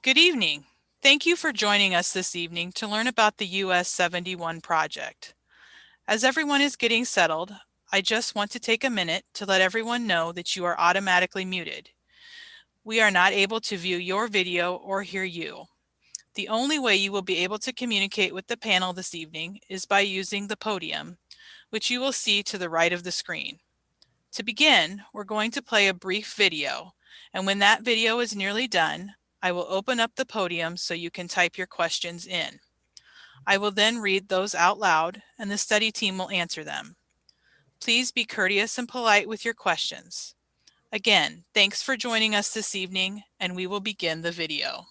Good evening. Thank you for joining us this evening to learn about the US 71 project. As everyone is getting settled, I just want to take a minute to let everyone know that you are automatically muted. We are not able to view your video or hear you. The only way you will be able to communicate with the panel this evening is by using the podium, which you will see to the right of the screen. To begin, we're going to play a brief video, and when that video is nearly done, I will open up the podium so you can type your questions in. I will then read those out loud, and the study team will answer them. Please be courteous and polite with your questions. Again, thanks for joining us this evening, and we will begin the video.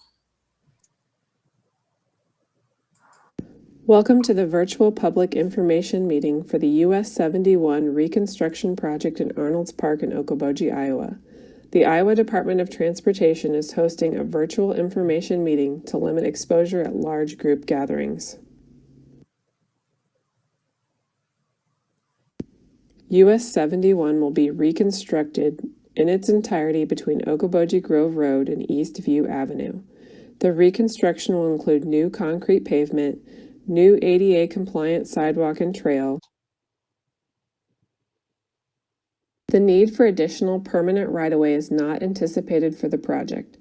Welcome to the virtual public information meeting for the US 71 Reconstruction Project in Arnold's Park in Okoboji, Iowa. The Iowa Department of Transportation is hosting a virtual information meeting to limit exposure at large group gatherings. US 71 will be reconstructed in its entirety between Okoboji Grove Road and East View Avenue. The reconstruction will include new concrete pavement, new ADA-compliant sidewalk and trail. The need for additional permanent right-of-way is not anticipated for the project.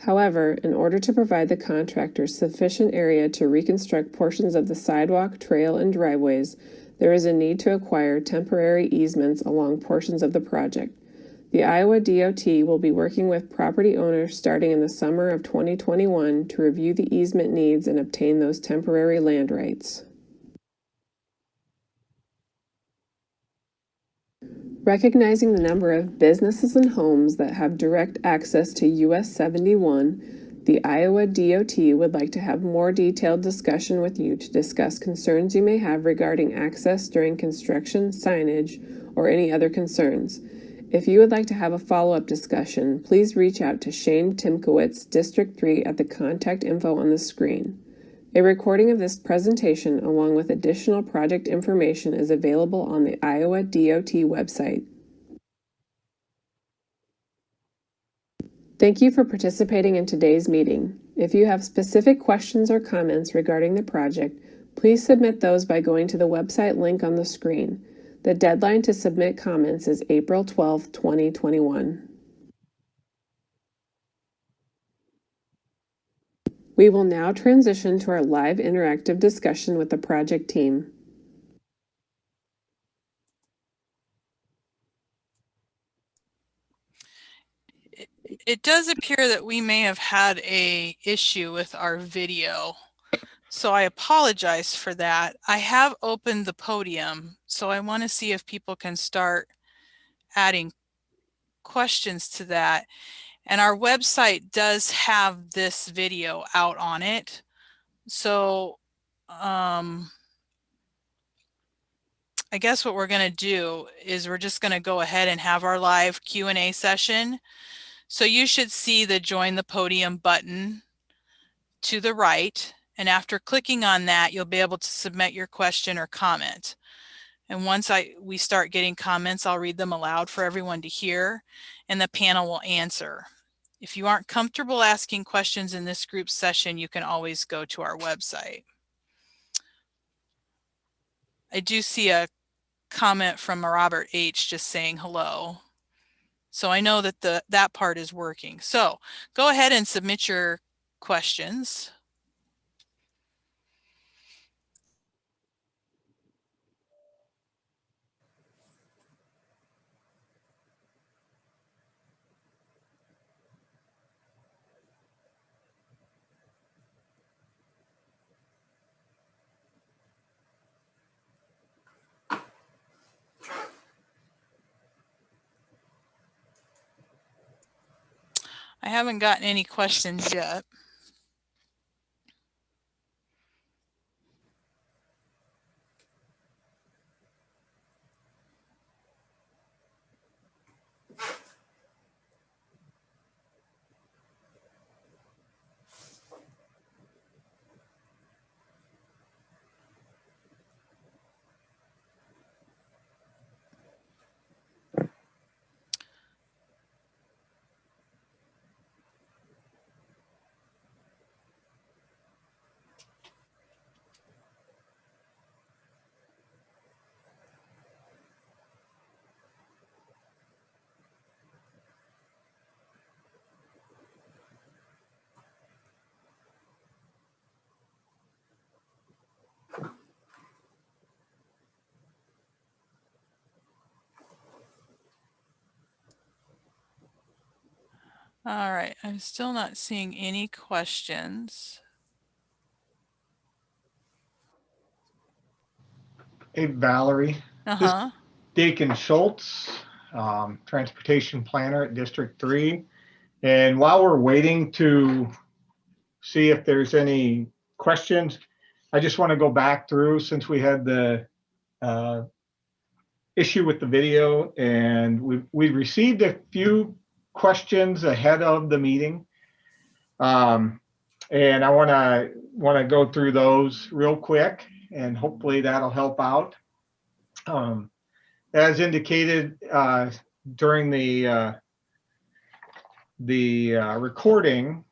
However, in order to provide the contractor sufficient area to reconstruct portions of the sidewalk, trail, and driveways, there is a need to acquire temporary easements along portions of the project. The Iowa DOT will be working with property owners starting in the summer of 2021 to review the easement needs and obtain those temporary land rights. Recognizing the number of businesses and homes that have direct access to US 71, the Iowa DOT would like to have more detailed discussion with you to discuss concerns you may have regarding access during construction, signage, or any other concerns. If you would like to have a follow-up discussion, please reach out to Shane Timkowitz, District 3 at the contact info on the screen. A recording of this presentation, along with additional project information, is available on the Iowa DOT website. Thank you for participating in today's meeting. If you have specific questions or comments regarding the project, please submit those by going to the website link on the screen. The deadline to submit comments is April 12, 2021. We will now transition to our live interactive discussion with the project team. It does appear that we may have had an issue with our video, so I apologize for that. I have opened the podium, so I want to see if people can start adding questions to that. And our website does have this video out on it. So I guess what we're going to do is we're just going to go ahead and have our live Q&A session. So you should see the Join the Podium button to the right. And after clicking on that, you'll be able to submit your question or comment. And once we start getting comments, I'll read them aloud for everyone to hear, and the panel will answer. If you aren't comfortable asking questions in this group session, you can always go to our website. I do see a comment from Robert H. just saying hello. So I know that that part is working. So go ahead and submit your questions. I haven't gotten any questions yet. All right, I'm still not seeing any questions. Hey, Valerie. This is Uh-huh. Deacon Schultz, Transportation Planner at District 3. And while we're waiting to see if there's any questions, I just want to go back through since we had the issue with the video, and we received a few questions ahead of the meeting. And I want to go through those real quick, and hopefully that'll help out. As indicated during the recording,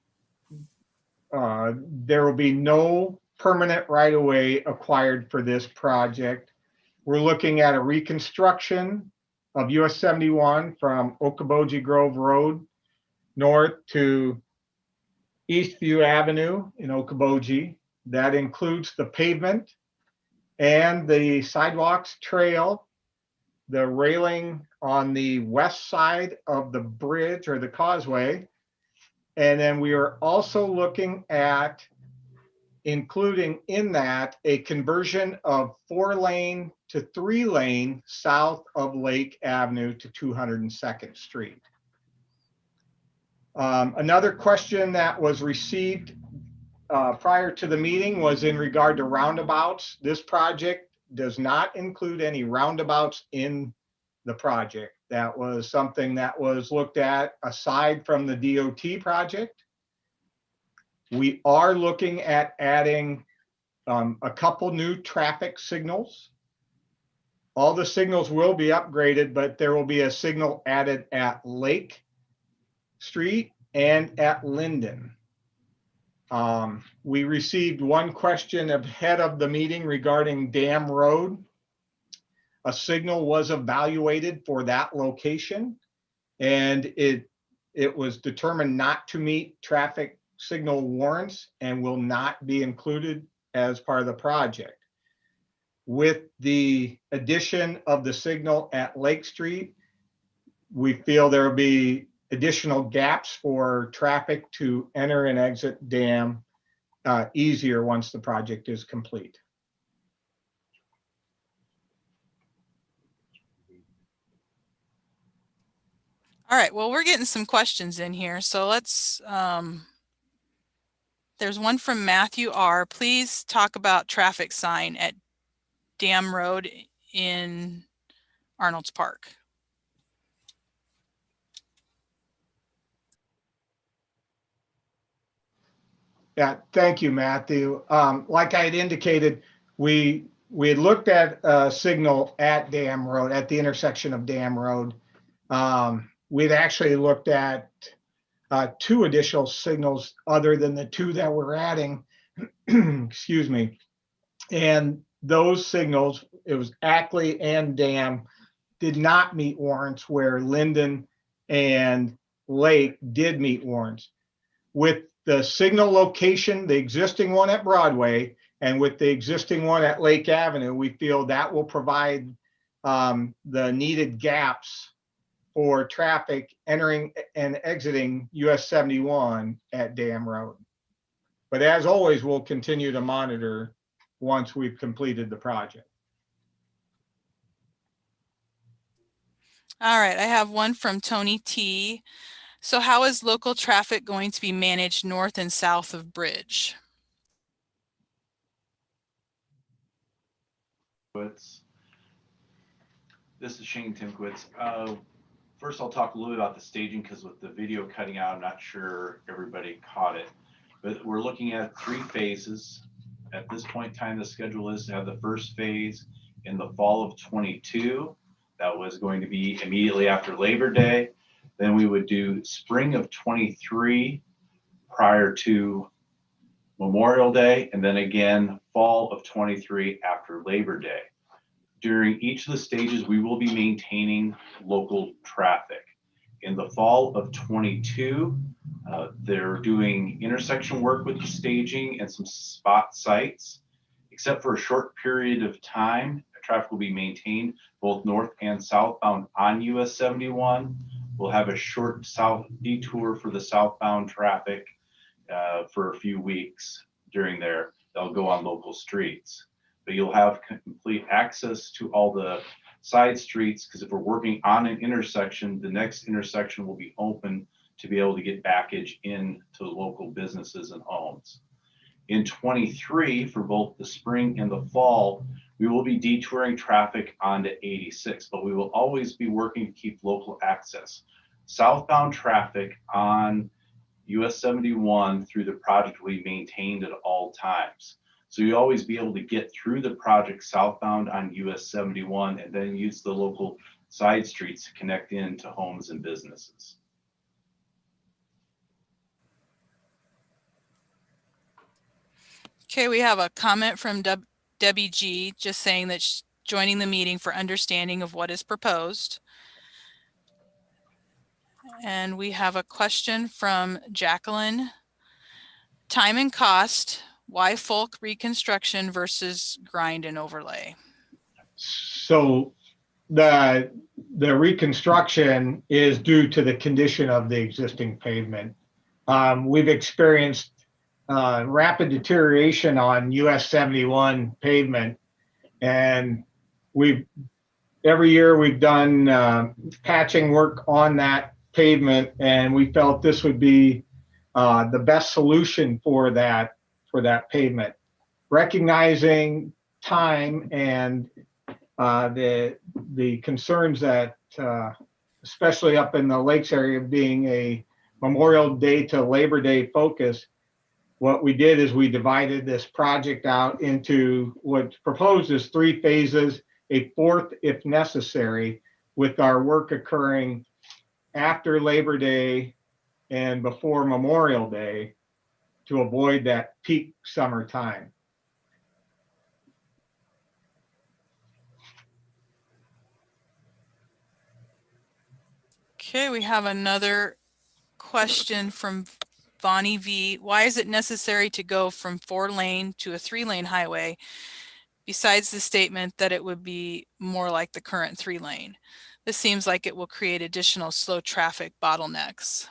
there will be no permanent right-of-way acquired for this project. We're looking at a reconstruction of US 71 from Okoboji Grove Road north to Eastview Avenue in Okoboji. That includes the pavement and the sidewalks, trail, the railing on the west side of the bridge or the causeway. And then we are also looking at including in that a conversion of 4-lane to 3-lane south of Lake Avenue to 202nd Street. Another question that was received prior to the meeting was in regard to roundabouts. This project does not include any roundabouts in the project. That was something that was looked at aside from the DOT project. We are looking at adding a couple new traffic signals. All the signals will be upgraded, but there will be a signal added at Lake Street and at Linden. We received one question ahead of the meeting regarding Dam Road. A signal was evaluated for that location, and it was determined not to meet traffic signal warrants and will not be included as part of the project. With the addition of the signal at Lake Street, we feel there will be additional gaps for traffic to enter and exit dam easier once the project is complete. All right, well, we're getting some questions in here, so let's, there's one from Matthew R. Please talk about traffic sign at Dam Road in Arnold's Park. Yeah, thank you, Matthew. Like I had indicated, we had looked at a signal at Dam Road, at the intersection of Dam Road. We'd actually looked at 2 additional signals other than the 2 that we're adding, excuse me. And those signals, it was Ackley and Dam, did not meet warrants, where Linden and Lake did meet warrants. With the signal location, the existing one at Broadway, and with the existing one at Lake Avenue, we feel that will provide the needed gaps for traffic entering and exiting US 71 at Dam Road. But as always, we'll continue to monitor once we've completed the project. All right, I have one from Tony T. So how is local traffic going to be managed north and south of Bridge? This is Shane Timkowitz. First, I'll talk a little bit about the staging, because with the video cutting out, I'm not sure everybody caught it. But we're looking at 3 phases. At this point in time, the schedule is to have the first phase in the fall of 22. That was going to be immediately after Labor Day. Then we would do spring of 23 prior to Memorial Day, and then again fall of 23 after Labor Day. During each of the stages, we will be maintaining local traffic. In the fall of 22, they're doing intersection work with the staging and some spot sites. Except for a short period of time, traffic will be maintained both north and southbound on US 71. We'll have a short south detour for the southbound traffic for a few weeks during there. They'll go on local streets, but you'll have complete access to all the side streets, because if we're working on an intersection, the next intersection will be open to be able to get backage into local businesses and homes. In 23, for both the spring and the fall, we will be detouring traffic onto 86, but we will always be working to keep local access. Southbound traffic on US 71 through the project will be maintained at all times. So you always be able to get through the project southbound on US 71 and then use the local side streets to connect into homes and businesses. Okay, we have a comment from Debbie G, just saying that she's joining the meeting for understanding of what is proposed. And we have a question from Jacqueline. Time and cost, why folk reconstruction versus grind and overlay? So the reconstruction is due to the condition of the existing pavement. We've experienced rapid deterioration on US 71 pavement, and every year we've done patching work on that pavement, and we felt this would be the best solution for that pavement, recognizing time and the concerns that especially up in the lakes area, being a Memorial Day to Labor Day focus. What we did is we divided this project out into what's proposed as 3 phases, a 4th if necessary, with our work occurring after Labor Day and before Memorial Day to avoid that peak summer time. Okay, we have another question from Bonnie V. Why is it necessary to go from 4-lane to a 3-lane highway, besides the statement that it would be more like the current 3-lane? This seems like it will create additional slow traffic bottlenecks.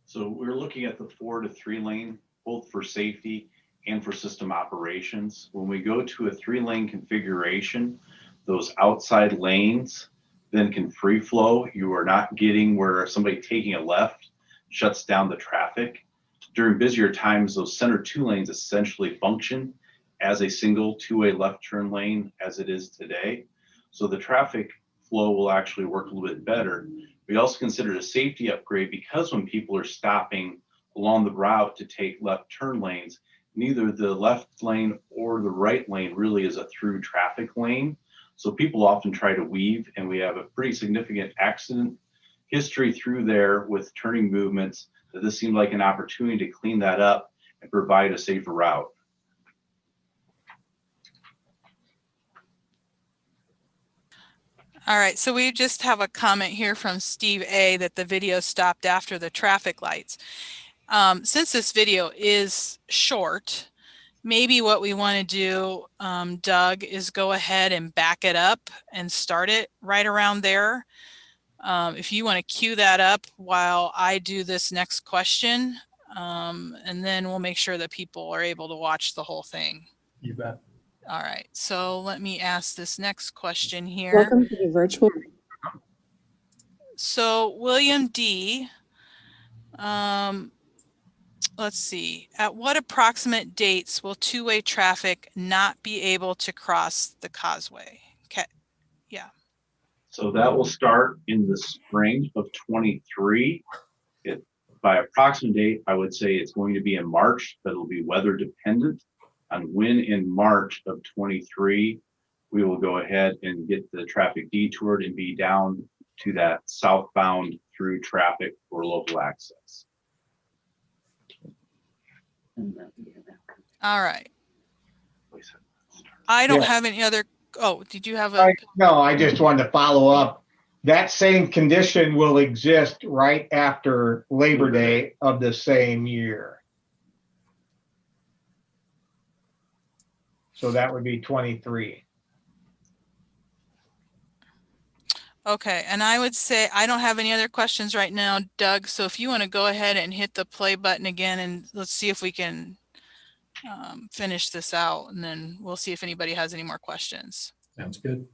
So we're looking at the 4 to 3-lane, both for safety and for system operations. When we go to a 3-lane configuration, those outside lanes then can free flow. You are not getting where somebody taking a left shuts down the traffic. During busier times, those center 2 lanes essentially function as a single 2-way left turn lane as it is today. So the traffic flow will actually work a little bit better. We also consider it a safety upgrade because when people are stopping along the route to take left turn lanes, neither the left lane or the right lane really is a through traffic lane. So people often try to weave, and we have a pretty significant accident history through there with turning movements, that this seemed like an opportunity to clean that up and provide a safer route. All right, so we just have a comment here from Steve A that the video stopped after the traffic lights. Since this video is short, maybe what we want to do, Doug, is go ahead and back it up and start it right around there. If you want to cue that up while I do this next question, and then we'll make sure that people are able to watch the whole thing. You bet. All right, so let me ask this next question here. Welcome to the virtual. So William D, let's see, at what approximate dates will 2-way traffic not be able to cross the causeway? Okay, yeah. So that will start in the spring of 23. By approximate date, I would say it's going to be in March, but it'll be weather dependent on when in March of 23 we will go ahead and get the traffic detoured and be down to that southbound through traffic for local access. All right. I don't have any other. Oh, did you have a? No, I just wanted to follow up. That same condition will exist right after Labor Day of the same year. So that would be 23. Okay, and I would say I don't have any other questions right now, Doug, so if you want to go ahead and hit the play button again and let's see if we can finish this out, and then we'll see if anybody has any more questions. Sounds good.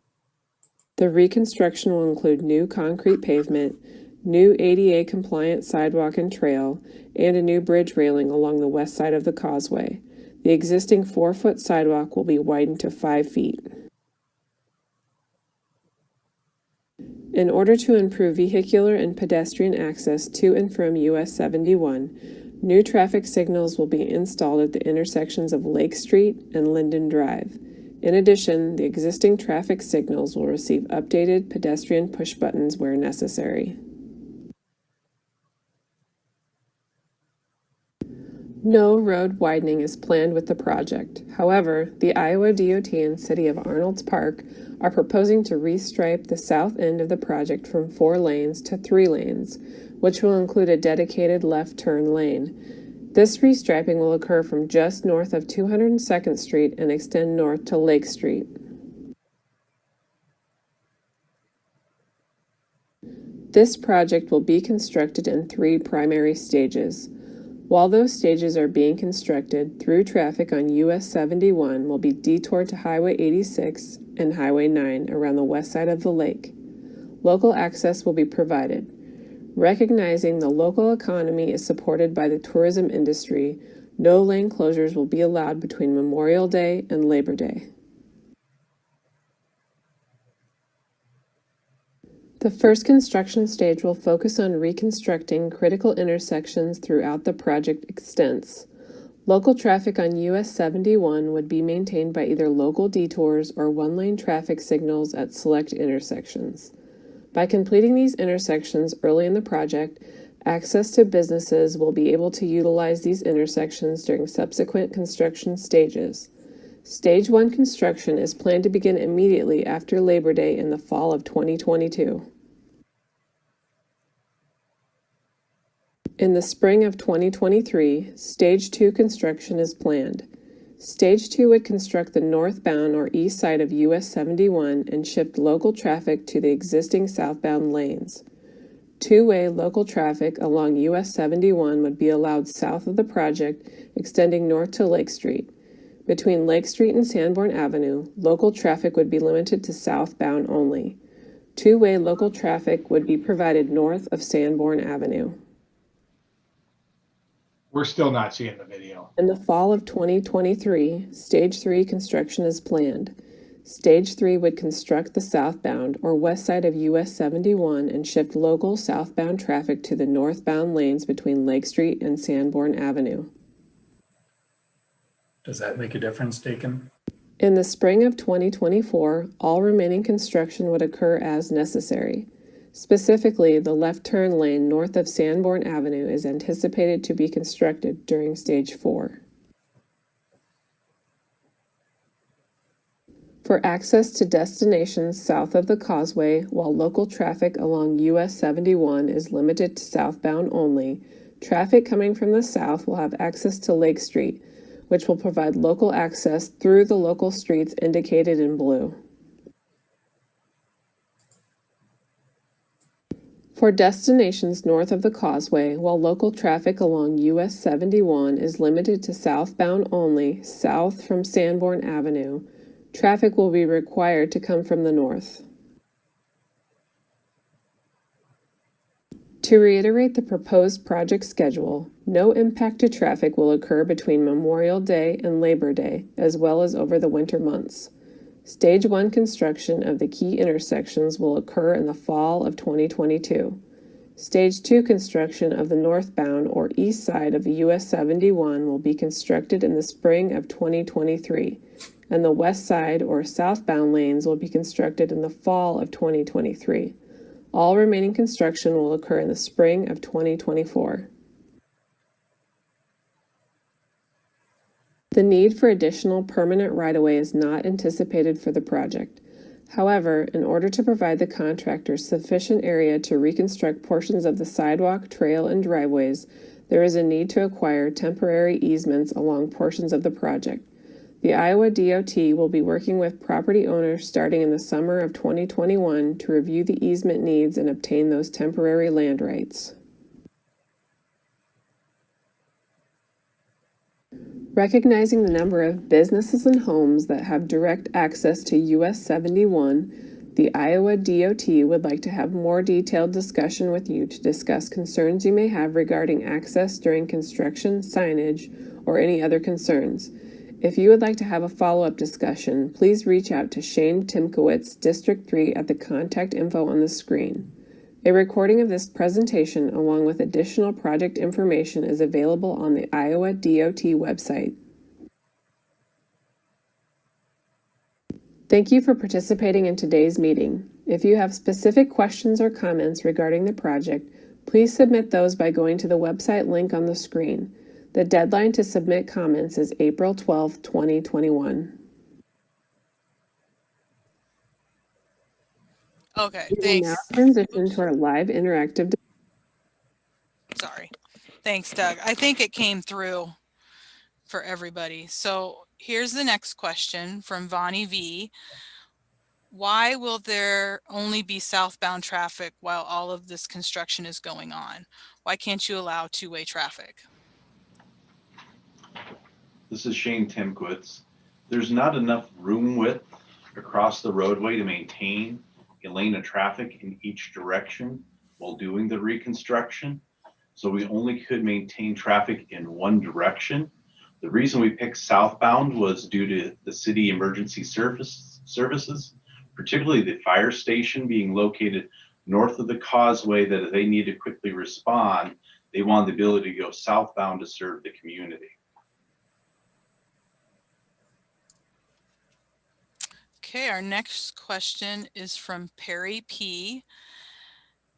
The reconstruction will include new concrete pavement, new ADA compliant sidewalk and trail, and a new bridge railing along the west side of the causeway. The existing 4-foot sidewalk will be widened to 5 feet. In order to improve vehicular and pedestrian access to and from US 71, new traffic signals will be installed at the intersections of Lake Street and Linden Drive. In addition, the existing traffic signals will receive updated pedestrian push buttons where necessary. No road widening is planned with the project. However, the Iowa DOT and City of Arnold's Park are proposing to restripe the south end of the project from 4 lanes to 3 lanes, which will include a dedicated left turn lane. This restriping will occur from just north of 202nd Street and extend north to Lake Street. This project will be constructed in 3 primary stages. While those stages are being constructed, through traffic on US 71 will be detoured to Highway 86 and Highway 9 around the west side of the lake. Local access will be provided. Recognizing the local economy is supported by the tourism industry, no lane closures will be allowed between Memorial Day and Labor Day. The first construction stage will focus on reconstructing critical intersections throughout the project extents. Local traffic on US 71 would be maintained by either local detours or one-lane traffic signals at select intersections. By completing these intersections early in the project, access to businesses will be able to utilize these intersections during subsequent construction stages. Stage 1 construction is planned to begin immediately after Labor Day in the fall of 2022. In the spring of 2023, Stage 2 construction is planned. Stage 2 would construct the northbound or east side of US 71 and shift local traffic to the existing southbound lanes. Two-way local traffic along US 71 would be allowed south of the project, extending north to Lake Street. Between Lake Street and Sanborn Avenue, local traffic would be limited to southbound only. Two-way local traffic would be provided north of Sanborn Avenue. We're still not seeing the video. In the fall of 2023, Stage 3 construction is planned. Stage 3 would construct the southbound or west side of US 71 and shift local southbound traffic to the northbound lanes between Lake Street and Sanborn Avenue. Does that make a difference, Deacon? In the spring of 2024, all remaining construction would occur as necessary. Specifically, the left turn lane north of Sanborn Avenue is anticipated to be constructed during Stage 4. For access to destinations south of the causeway, while local traffic along US 71 is limited to southbound only, traffic coming from the south will have access to Lake Street, which will provide local access through the local streets indicated in blue. For destinations north of the causeway, while local traffic along US 71 is limited to southbound only, south from Sanborn Avenue, traffic will be required to come from the north. To reiterate the proposed project schedule, no impact to traffic will occur between Memorial Day and Labor Day, as well as over the winter months. Stage 1 construction of the key intersections will occur in the fall of 2022. Stage 2 construction of the northbound or east side of US 71 will be constructed in the spring of 2023, and the west side or southbound lanes will be constructed in the fall of 2023. All remaining construction will occur in the spring of 2024. The need for additional permanent right-of-way is not anticipated for the project. However, in order to provide the contractor sufficient area to reconstruct portions of the sidewalk, trail, and driveways, there is a need to acquire temporary easements along portions of the project. The Iowa DOT will be working with property owners starting in the summer of 2021 to review the easement needs and obtain those temporary land rights. Recognizing the number of businesses and homes that have direct access to US 71, the Iowa DOT would like to have more detailed discussion with you to discuss concerns you may have regarding access during construction, signage, or any other concerns. If you would like to have a follow-up discussion, please reach out to Shane Timkowitz, District 3 at the contact info on the screen. A recording of this presentation along with additional project information is available on the Iowa DOT website. Thank you for participating in today's meeting. If you have specific questions or comments regarding the project, please submit those by going to the website link on the screen. The deadline to submit comments is April 12, 2021. Okay, We will now thanks. transition to our live interactive. Sorry. Thanks, Doug. I think it came through for everybody. So here's the next question from Vonnie V. Why will there only be southbound traffic while all of this construction is going on? Why can't you allow two-way traffic? This is Shane Timkowitz. There's not enough room width across the roadway to maintain a lane of traffic in each direction while doing the reconstruction. So we only could maintain traffic in one direction. The reason we picked southbound was due to the city emergency services, particularly the fire station being located north of the causeway, that if they need to quickly respond, they wanted the ability to go southbound to serve the community. Okay, our next question is from Perry P.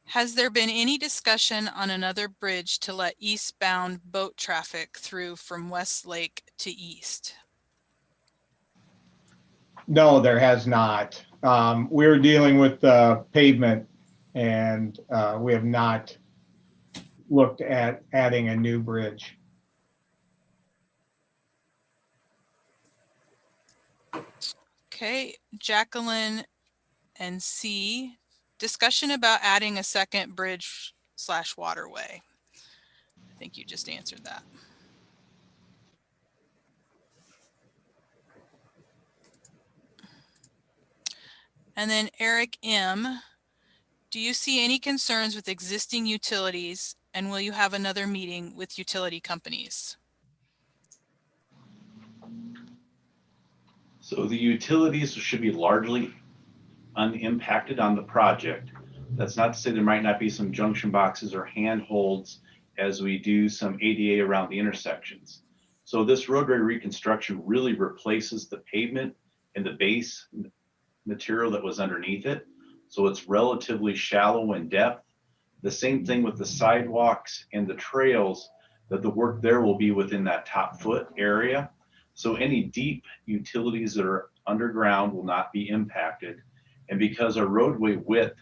Has there been any discussion on another bridge to let eastbound boat traffic through from West Lake to east? No, there has not. We're dealing with pavement, and we have not looked at adding a new bridge. Okay, Jacqueline and C. Discussion about adding a second bridge/waterway. I think you just answered that. And then Eric M. Do you see any concerns with existing utilities, and will you have another meeting with utility companies? So the utilities should be largely unimpacted on the project. That's not to say there might not be some junction boxes or handholds as we do some ADA around the intersections. So this roadway reconstruction really replaces the pavement and the base material that was underneath it. So it's relatively shallow in depth. The same thing with the sidewalks and the trails, that the work there will be within that top foot area. So any deep utilities that are underground will not be impacted. And because our roadway width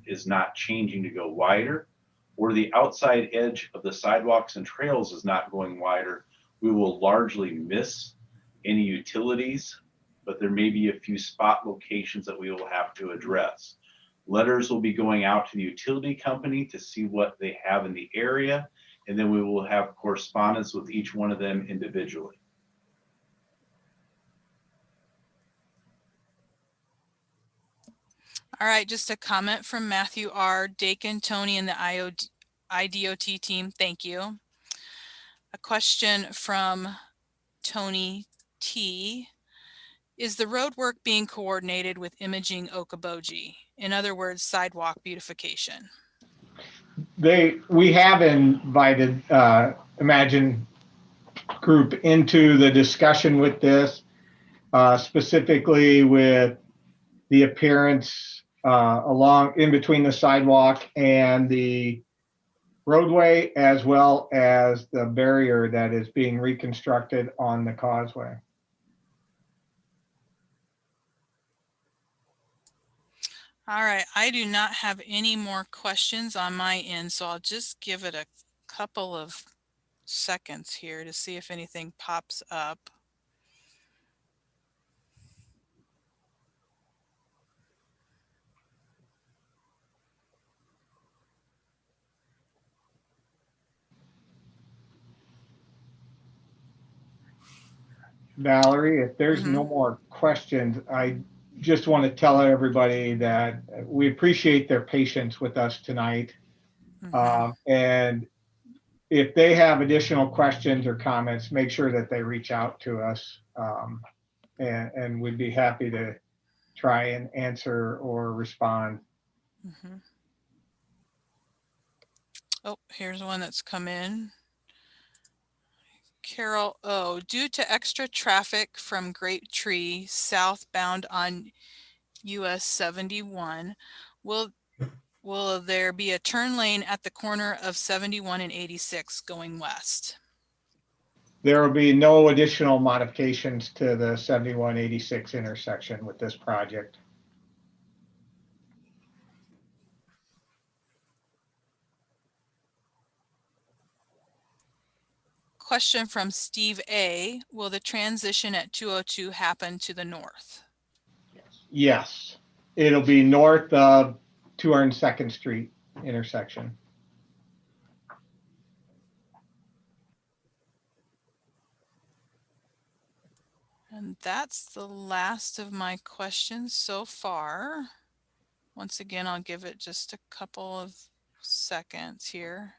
is not changing to go wider, or the outside edge of the sidewalks and trails is not going wider, we will largely miss any utilities, but there may be a few spot locations that we will have to address. Letters will be going out to the utility company to see what they have in the area, and then we will have correspondence with each one of them individually. All right, just a comment from Matthew R. Dakin, Tony, and the IDOT team. Thank you. A question from Tony T. Is the road work being coordinated with Imaging Okoboji? In other words, sidewalk beautification. We have invited Imagine Group into the discussion with this, specifically with the appearance along in between the sidewalk and the roadway, as well as the barrier that is being reconstructed on the causeway. All right, I do not have any more questions on my end, so I'll just give it a couple of seconds here to see if anything pops up. Valerie, if there's no Mhm. more questions, I just want to tell everybody that we appreciate their patience with us tonight. Mhm. And if they have additional questions or comments, make sure that they reach out to us. And we'd be happy to try and answer or respond. Mhm. Oh, here's one that's come in. Carol O. Due to extra traffic from Grape Tree southbound on US 71, will will there be a turn lane at the corner of 71 and 86 going west? There will be no additional modifications to the 7186 intersection with this project. Question from Steve A. Will the transition at 202 happen to the north? Yes, it'll be north of 202nd Street intersection. And that's the last of my questions so far. Once again, I'll give it just a couple of seconds here.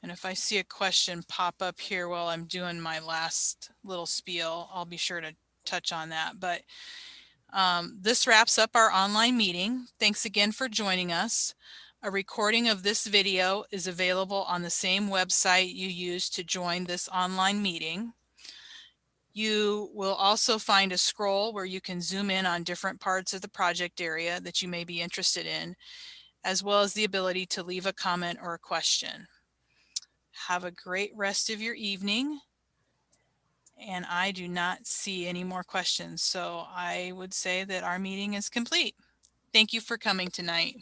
And if I see a question pop up here while I'm doing my last little spiel, I'll be sure to touch on that. But this wraps up our online meeting. Thanks again for joining us. A recording of this video is available on the same website you used to join this online meeting. You will also find a scroll where you can zoom in on different parts of the project area that you may be interested in, as well as the ability to leave a comment or a question. Have a great rest of your evening. And I do not see any more questions, so I would say that our meeting is complete. Thank you for coming tonight.